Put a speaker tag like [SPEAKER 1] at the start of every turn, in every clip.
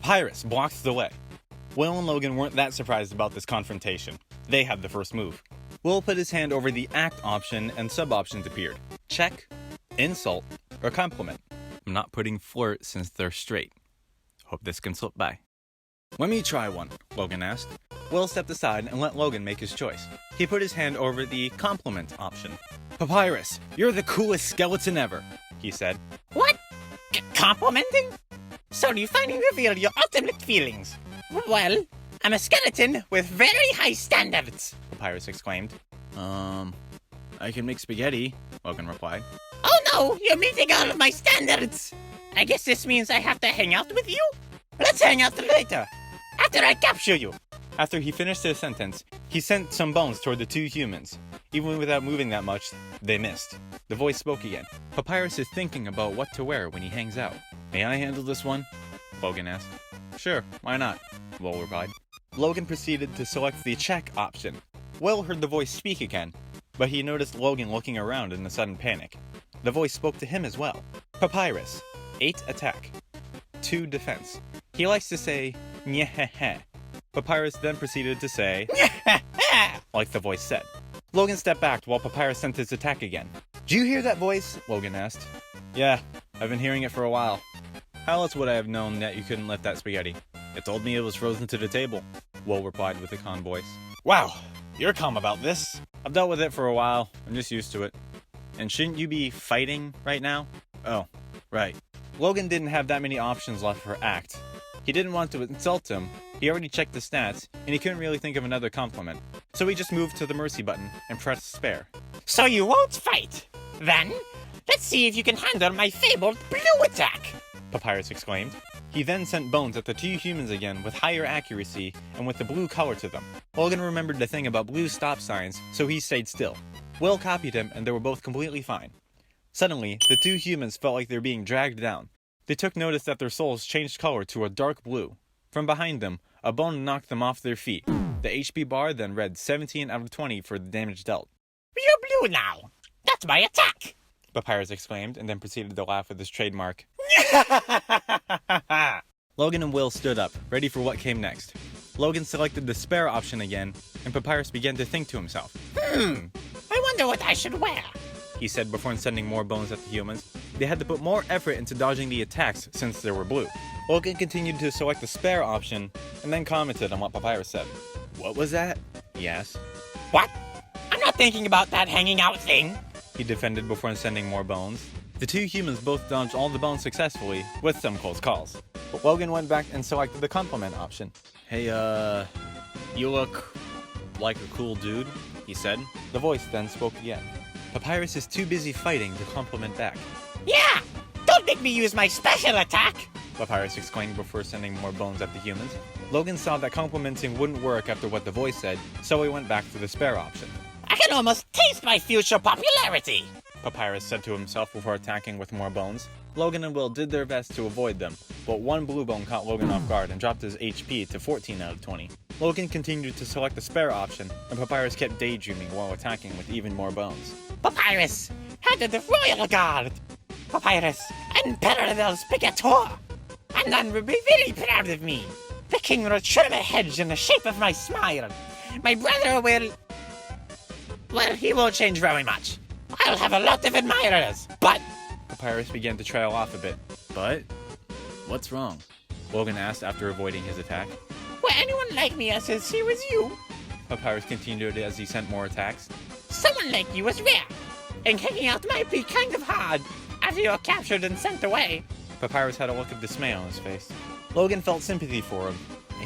[SPEAKER 1] Papyrus blocked the way. Will and Logan weren't that surprised about this confrontation. They had the first move. Will put his hand over the act option and sub-options appeared. Check, insult, or compliment. I'm not putting flirt since they're straight. Hope this can slip by. Let me try one, Logan asked. Will stepped aside and let Logan make his choice. He put his hand over the compliment option. Papyrus, you're the coolest skeleton ever, he said.
[SPEAKER 2] What? Complimenting? So you finally reveal your ultimate feelings. Well, I'm a skeleton with very high standards,
[SPEAKER 1] Papyrus exclaimed. I can make spaghetti, Logan replied.
[SPEAKER 2] Oh no, you're meeting all of my standards. I guess this means I have to hang out with you? Let's hang out later, after I capture you.
[SPEAKER 1] After he finished his sentence, he sent some bones toward the two humans. Even without moving that much, they missed. The voice spoke again. Papyrus is thinking about what to wear when he hangs out. May I handle this one? Logan asked. Sure, why not? Will replied. Logan proceeded to select the check option. Will heard the voice speak again, but he noticed Logan looking around in a sudden panic. The voice spoke to him as well. Papyrus, 8 attack, 2 defense. He likes to say, nyeh. Papyrus then proceeded to say, like the voice said. Logan stepped back while Papyrus sent his attack again. Do you hear that voice? Logan asked. Yeah, I've been hearing it for a while. How else would I have known that you couldn't lift that spaghetti? It told me it was frozen to the table, Will replied with a calm voice. Wow, you're calm about this. I've dealt with it for a while. I'm just used to it. And shouldn't you be fighting right now? Oh, right. Logan didn't have that many options left for act. He didn't want to insult him. He already checked the stats, and he couldn't really think of another compliment. So he just moved to the mercy button and pressed spare.
[SPEAKER 2] So you won't fight? Then, let's see if you can handle my fabled blue attack,
[SPEAKER 1] Papyrus exclaimed. He then sent bones at the two humans again with higher accuracy and with the blue color to them. Logan remembered the thing about blue stop signs, so he stayed still. Will copied him, and they were both completely fine. Suddenly, the two humans felt like they were being dragged down. They took notice that their souls changed color to a dark blue. From behind them, a bone knocked them off their feet. The HP bar then read 17 out of 20 for the damage dealt.
[SPEAKER 2] You're blue now. That's my attack,
[SPEAKER 1] Papyrus exclaimed, and then proceeded to laugh with his trademark. Logan and Will stood up, ready for what came next. Logan selected the spare option again, and Papyrus began to think to himself.
[SPEAKER 2] I wonder what I should wear,
[SPEAKER 1] he said before sending more bones at the humans. They had to put more effort into dodging the attacks since they were blue. Logan continued to select the spare option, and then commented on what Papyrus said. What was that? He asked.
[SPEAKER 2] What? I'm not thinking about that hanging out thing,
[SPEAKER 1] he defended before sending more bones. The two humans both dodged all the bones successfully, with some close calls. But Logan went back and selected the compliment option. Hey, you look like a cool dude, he said. The voice then spoke again. Papyrus is too busy fighting to compliment back.
[SPEAKER 2] Yeah! Don't make me use my special attack,
[SPEAKER 1] Papyrus exclaimed before sending more bones at the humans. Logan saw that complimenting wouldn't work after what the voice said, so he went back to the spare option.
[SPEAKER 2] I can almost taste my future popularity,
[SPEAKER 1] Papyrus said to himself before attacking with more bones. Logan and Will did their best to avoid them, but one blue bone caught Logan off guard and dropped his HP to 14 out of 20. Logan continued to select the spare option, and Papyrus kept daydreaming while attacking with even more bones.
[SPEAKER 2] Papyrus, head of the Royal Guard! Papyrus, unparalleled spectator! And none will be very proud of me. The king will trim a hedge in the shape of my smile. My brother will... Well, he won't change very much. I'll have a lot of admirers, but...
[SPEAKER 1] Papyrus began to trail off a bit. But? What's wrong? Logan asked after avoiding his attack.
[SPEAKER 2] Will anyone like me as sincere as you?
[SPEAKER 1] Papyrus continued as he sent more attacks.
[SPEAKER 2] Someone like you is rare, and hanging out might be kind of hard after you're captured and sent away.
[SPEAKER 1] Papyrus had a look of dismay on his face. Logan felt sympathy for him.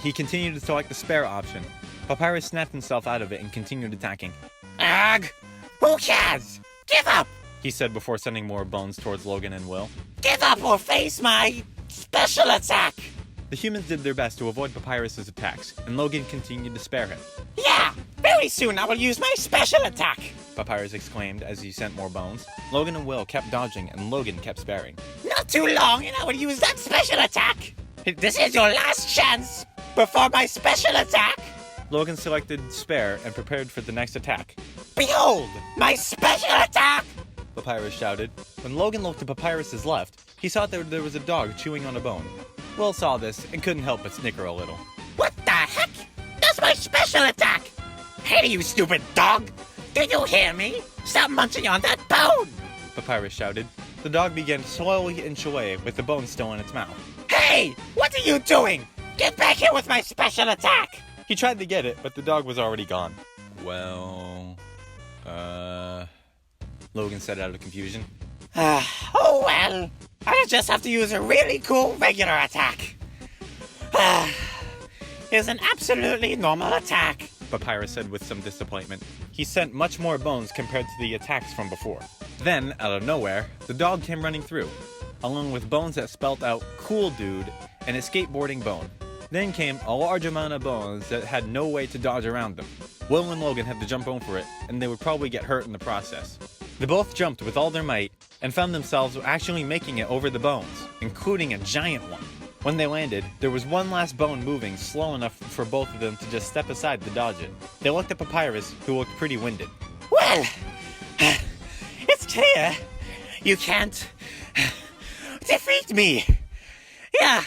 [SPEAKER 1] He continued to select the spare option. Papyrus snapped himself out of it and continued attacking.
[SPEAKER 2] Ugh! Who cares? Give up!
[SPEAKER 1] He said before sending more bones towards Logan and Will.
[SPEAKER 2] Give up or face my special attack!
[SPEAKER 1] The humans did their best to avoid Papyrus's attacks, and Logan continued to spare him.
[SPEAKER 2] Yeah! Very soon I will use my special attack!
[SPEAKER 1] Papyrus exclaimed as he sent more bones. Logan and Will kept dodging, and Logan kept sparing.
[SPEAKER 2] Not too long, and I will use that special attack! This is your last chance before my special attack!
[SPEAKER 1] Logan selected spare and prepared for the next attack.
[SPEAKER 2] Behold, my special attack!
[SPEAKER 1] Papyrus shouted. When Logan looked to Papyrus's left, he saw that there was a dog chewing on a bone. Will saw this and couldn't help but snicker a little.
[SPEAKER 2] What the heck? That's my special attack! Hey, you stupid dog! Did you hear me? Stop munching on that bone!
[SPEAKER 1] Papyrus shouted. The dog began to slowly inch away with the bone still in its mouth.
[SPEAKER 2] Hey! What are you doing? Get back here with my special attack!
[SPEAKER 1] He tried to get it, but the dog was already gone. Well, Logan said out of confusion.
[SPEAKER 2] Oh well, I'll just have to use a really cool regular attack. Here's an absolutely normal attack,
[SPEAKER 1] Papyrus said with some disappointment. He sent much more bones compared to the attacks from before. Then, out of nowhere, the dog came running through, along with bones that spelt out "cool dude" and a skateboarding bone. Then came a large amount of bones that had no way to dodge around them. Will and Logan had to jump over it, and they would probably get hurt in the process. They both jumped with all their might, and found themselves actually making it over the bones, including a giant one. When they landed, there was one last bone moving slow enough for both of them to just step aside to dodge it. They looked at Papyrus, who looked pretty winded.
[SPEAKER 2] Well, it's clear you can't defeat me. Yeah,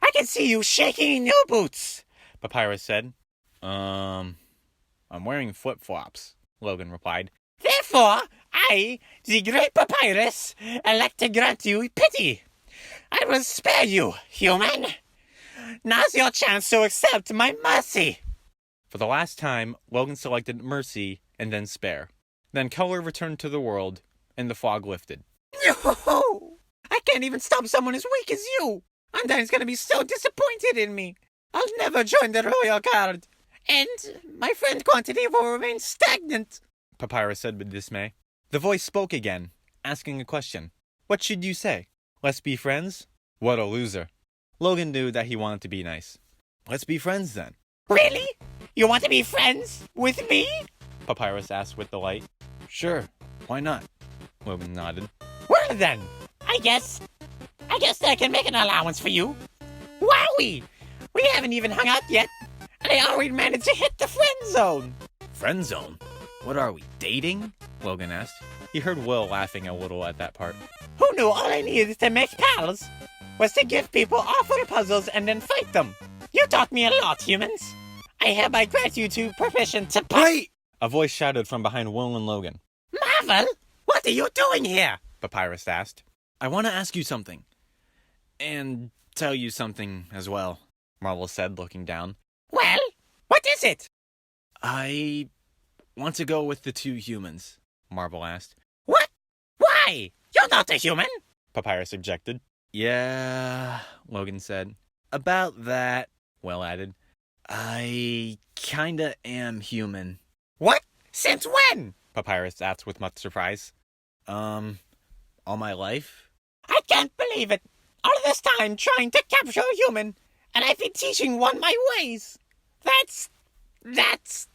[SPEAKER 2] I can see you shaking in your boots,
[SPEAKER 1] Papyrus said. I'm wearing flip-flops, Logan replied.
[SPEAKER 2] Therefore, I, the great Papyrus, elect to grant you pity. I will spare you, human. Now's your chance to accept my mercy.
[SPEAKER 1] For the last time, Logan selected mercy and then spare. Then color returned to the world, and the fog lifted.
[SPEAKER 2] No! I can't even stop someone as weak as you. Undyne's gonna be so disappointed in me. I'll never join the Royal Guard. And my friend quantity will remain stagnant,
[SPEAKER 1] Papyrus said with dismay. The voice spoke again, asking a question. What should you say? Let's be friends? What a loser. Logan knew that he wanted to be nice. Let's be friends then.
[SPEAKER 2] Really? You want to be friends with me?
[SPEAKER 1] Papyrus asked with delight. Sure, why not? Logan nodded.
[SPEAKER 2] Well then, I guess I can make an allowance for you. Wowie! We haven't even hung out yet, and I already managed to hit the friend zone.
[SPEAKER 1] Friend zone? What are we, dating? Logan asked. He heard Will laughing a little at that part.
[SPEAKER 2] Who knew all I needed to make pals was to give people awful puzzles and then fight them? You taught me a lot, humans. I hereby grant you two permission to
[SPEAKER 1] Wait! A voice shouted from behind Will and Logan.
[SPEAKER 2] Marvel, what are you doing here?
[SPEAKER 1] Papyrus asked. I want to ask you something. And tell you something as well, Marvel said, looking down.
[SPEAKER 2] Well, what is it?
[SPEAKER 1] I want to go with the two humans, Marvel asked.
[SPEAKER 2] What? Why? You're not a human,
[SPEAKER 1] Papyrus objected. Yeah, Logan said. About that, Will added. I kinda am human.
[SPEAKER 2] What? Since when?
[SPEAKER 1] Papyrus asked with much surprise. All my life?
[SPEAKER 2] I can't believe it. All this time trying to capture a human, and I've been teaching one my ways. That's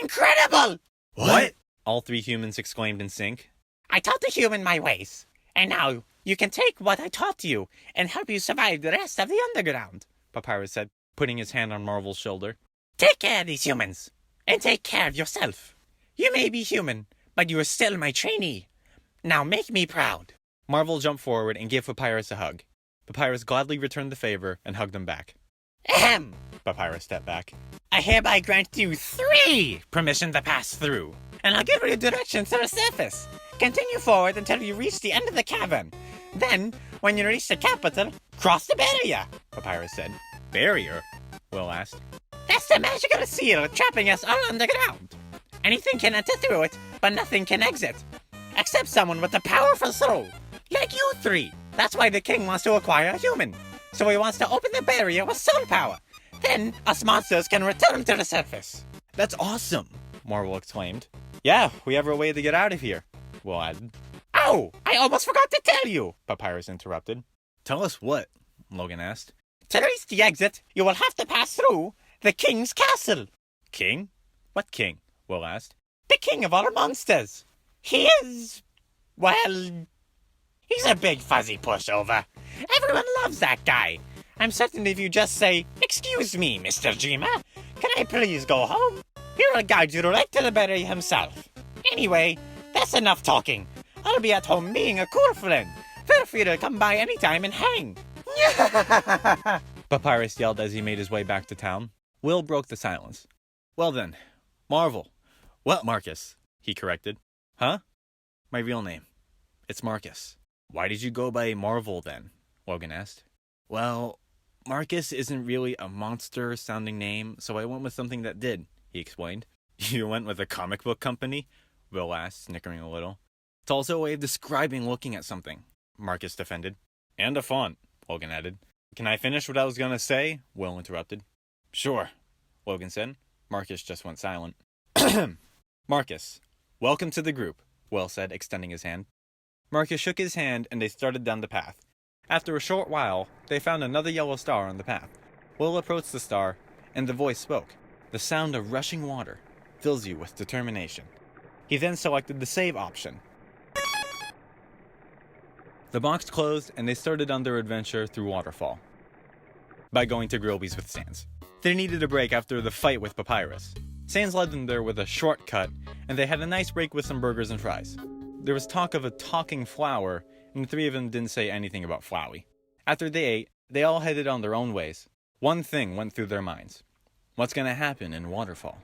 [SPEAKER 2] incredible!
[SPEAKER 1] What? All three humans exclaimed in sync.
[SPEAKER 2] I taught the human my ways, and now you can take what I taught you and help you survive the rest of the underground,
[SPEAKER 1] Papyrus said, putting his hand on Marvel's shoulder.
[SPEAKER 2] Take care of these humans, and take care of yourself. You may be human, but you are still my trainee. Now make me proud.
[SPEAKER 1] Marvel jumped forward and gave Papyrus a hug. Papyrus gladly returned the favor and hugged him back.
[SPEAKER 2] Ahem!
[SPEAKER 1] Papyrus stepped back.
[SPEAKER 2] I hereby grant you 3 permission to pass through, and I'll give you directions to the surface. Continue forward until you reach the end of the cavern. Then, when you reach the capital, cross the barrier, Papyrus said.
[SPEAKER 1] Barrier? Will asked.
[SPEAKER 2] That's the magical seal trapping us all underground. Anything can enter through it, but nothing can exit. Except someone with a powerful soul, like you 3. That's why the king wants to acquire a human. So he wants to open the barrier with soul power. Then, us monsters can return to the surface.
[SPEAKER 1] That's awesome, Marvel exclaimed. Yeah, we have a way to get out of here, Will added.
[SPEAKER 2] Oh, I almost forgot to tell you,
[SPEAKER 1] Papyrus interrupted. Tell us what? Logan asked.
[SPEAKER 2] To reach the exit, you will have to pass through the king's castle.
[SPEAKER 1] King? What king? Will asked.
[SPEAKER 2] The king of all monsters. He is, well, he's a big fuzzy pushover. Everyone loves that guy. I'm certain if you just say, "Excuse me, Mr. Dreamer, can I please go home?" he will guide you right to the barrier himself. Anyway, that's enough talking. I'll be at home being a cool friend. Feel free to come by anytime and hang.
[SPEAKER 1] Papyrus yelled as he made his way back to town. Will broke the silence. Well then, Marvel. What, Marcus? He corrected. Huh? My real name. It's Marcus. Why did you go by Marvel then? Logan asked. Well, Marcus isn't really a monster-sounding name, so I went with something that did, he explained. You went with a comic book company? Will asked, snickering a little. It's also a way of describing looking at something, Marcus defended. And a font, Logan added. Can I finish what I was gonna say? Will interrupted. Sure, Logan said. Marcus just went silent. Marcus, welcome to the group, Will said, extending his hand. Marcus shook his hand and they started down the path. After a short while, they found another yellow star on the path. Will approached the star, and the voice spoke. The sound of rushing water fills you with determination. He then selected the save option. The box closed, and they started on their adventure through Waterfall by going to Grillby's with Sans. They needed a break after the fight with Papyrus. Sans led them there with a shortcut, and they had a nice break with some burgers and fries. There was talk of a talking flower, and the three of them didn't say anything about Flowey. After they ate, they all headed on their own ways. One thing went through their minds. What's gonna happen in Waterfall?